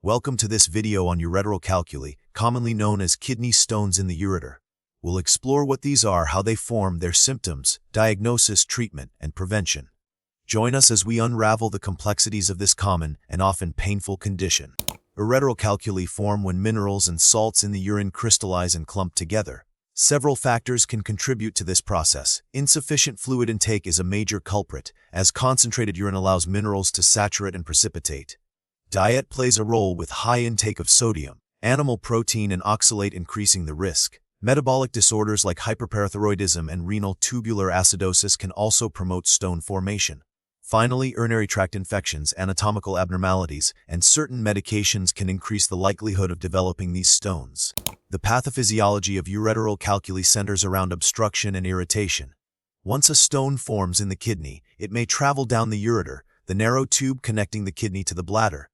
Welcome to this video on ureteral calculi, commonly known as kidney stones in the ureter. We'll explore what these are, how they form, their symptoms, diagnosis, treatment, and prevention. Join us as we unravel the complexities of this common and often painful condition. Ureteral calculi form when minerals and salts in the urine crystallize and clump together. Several factors can contribute to this process. Insufficient fluid intake is a major culprit, as concentrated urine allows minerals to saturate and precipitate. Diet plays a role with high intake of sodium, animal protein, and oxalate increasing the risk. Metabolic disorders like hyperparathyroidism and renal tubular acidosis can also promote stone formation. Finally, urinary tract infections, anatomical abnormalities, and certain medications can increase the likelihood of developing these stones. The pathophysiology of ureteral calculi centers around obstruction and irritation. Once a stone forms in the kidney, it may travel down the ureter, the narrow tube connecting the kidney to the bladder.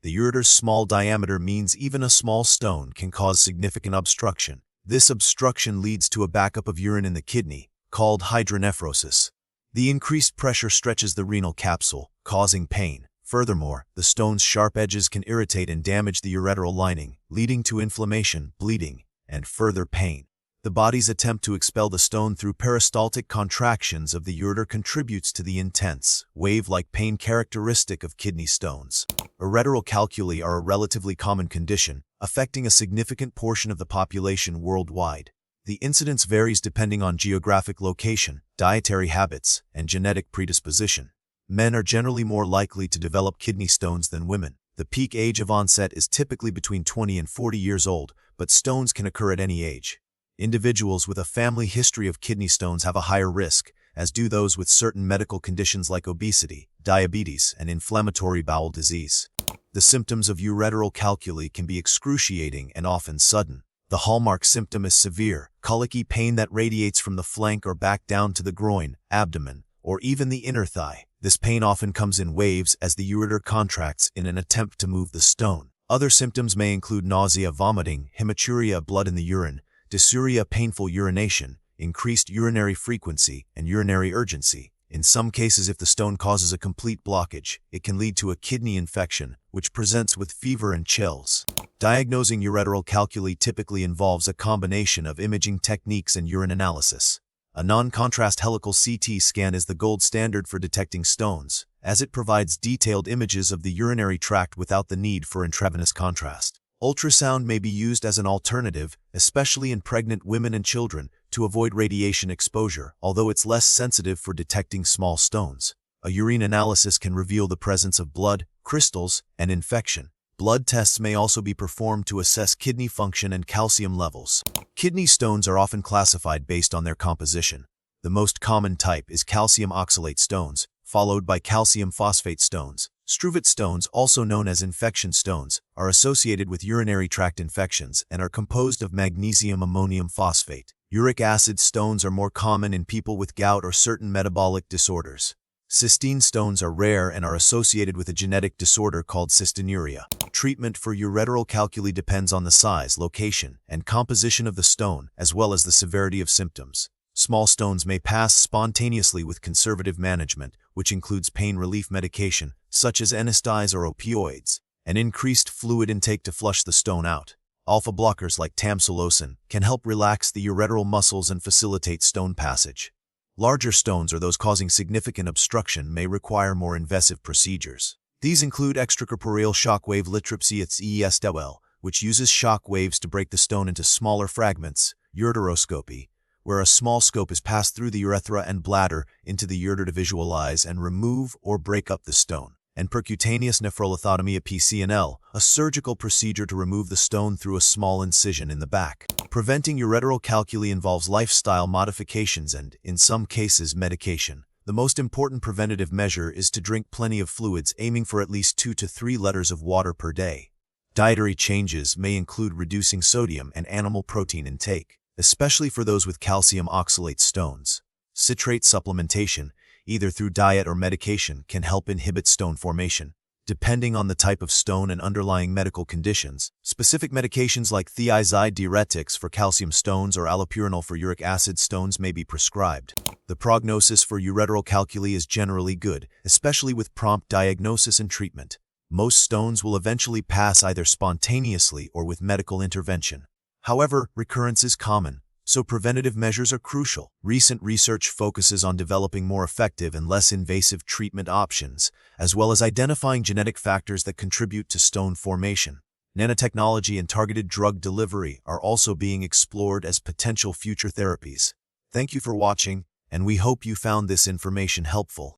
The ureter's small diameter means even a small stone can cause significant obstruction. This obstruction leads to a backup of urine in the kidney, called hydronephrosis. The increased pressure stretches the renal capsule, causing pain. Furthermore, the stone's sharp edges can irritate and damage the ureteral lining, leading to inflammation, bleeding, and further pain. The body's attempt to expel the stone through peristaltic contractions of the ureter contributes to the intense, wave-like pain characteristic of kidney stones. Ureteral calculi are a relatively common condition, affecting a significant portion of the population worldwide. The incidence varies depending on geographic location, dietary habits, and genetic predisposition. Men are generally more likely to develop kidney stones than women. The peak age of onset is typically between 20 and 40 years old, but stones can occur at any age. Individuals with a family history of kidney stones have a higher risk, as do those with certain medical conditions like obesity, diabetes, and inflammatory bowel disease. The symptoms of ureteral calculi can be excruciating and often sudden. The hallmark symptom is severe, colicky pain that radiates from the flank or back down to the groin, abdomen, or even the inner thigh. This pain often comes in waves as the ureter contracts in an attempt to move the stone. Other symptoms may include nausea, vomiting, hematuria, blood in the urine, dysuria, painful urination, increased urinary frequency, and urinary urgency. In some cases, if the stone causes a complete blockage, it can lead to a kidney infection, which presents with fever and chills. Diagnosing ureteral calculi typically involves a combination of imaging techniques and urine analysis. A non-contrast helical CT scan is the gold standard for detecting stones, as it provides detailed images of the urinary tract without the need for intravenous contrast. Ultrasound may be used as an alternative, especially in pregnant women and children, to avoid radiation exposure, although it's less sensitive for detecting small stones. A urine analysis can reveal the presence of blood, crystals, and infection. Blood tests may also be performed to assess kidney function and calcium levels. Kidney stones are often classified based on their composition. The most common type is calcium oxalate stones, followed by calcium phosphate stones. Struvite stones, also known as infection stones, are associated with urinary tract infections and are composed of magnesium ammonium phosphate. Uric acid stones are more common in people with gout or certain metabolic disorders. Cystine stones are rare and are associated with a genetic disorder called cystinuria. Treatment for ureteral calculi depends on the size, location, and composition of the stone, as well as the severity of symptoms. Small stones may pass spontaneously with conservative management, which includes pain relief medication, such as NSAIDs or opioids, and increased fluid intake to flush the stone out. Alpha blockers like tamsulosin can help relax the ureteral muscles and facilitate stone passage. Larger stones or those causing significant obstruction may require more invasive procedures. These include extracorporeal shockwave lithotripsy (ESTL), which uses shock waves to break the stone into smaller fragments, ureteroscopy, where a small scope is passed through the urethra and bladder into the ureter to visualize and remove or break up the stone, and percutaneous nephrolithotomy (PCNL), a surgical procedure to remove the stone through a small incision in the back. Preventing ureteral calculi involves lifestyle modifications and, in some cases, medication. The most important preventative measure is to drink plenty of fluids, aiming for at least 2 to 3 liters of water per day. Dietary changes may include reducing sodium and animal protein intake, especially for those with calcium oxalate stones. Citrate supplementation, either through diet or medication, can help inhibit stone formation. Depending on the type of stone and underlying medical conditions, specific medications like thiazide diuretics for calcium stones or allopurinol for uric acid stones may be prescribed. The prognosis for ureteral calculi is generally good, especially with prompt diagnosis and treatment. Most stones will eventually pass either spontaneously or with medical intervention. However, recurrence is common, so preventative measures are crucial. Recent research focuses on developing more effective and less invasive treatment options, as well as identifying genetic factors that contribute to stone formation. Nanotechnology and targeted drug delivery are also being explored as potential future therapies. Thank you for watching, and we hope you found this information helpful.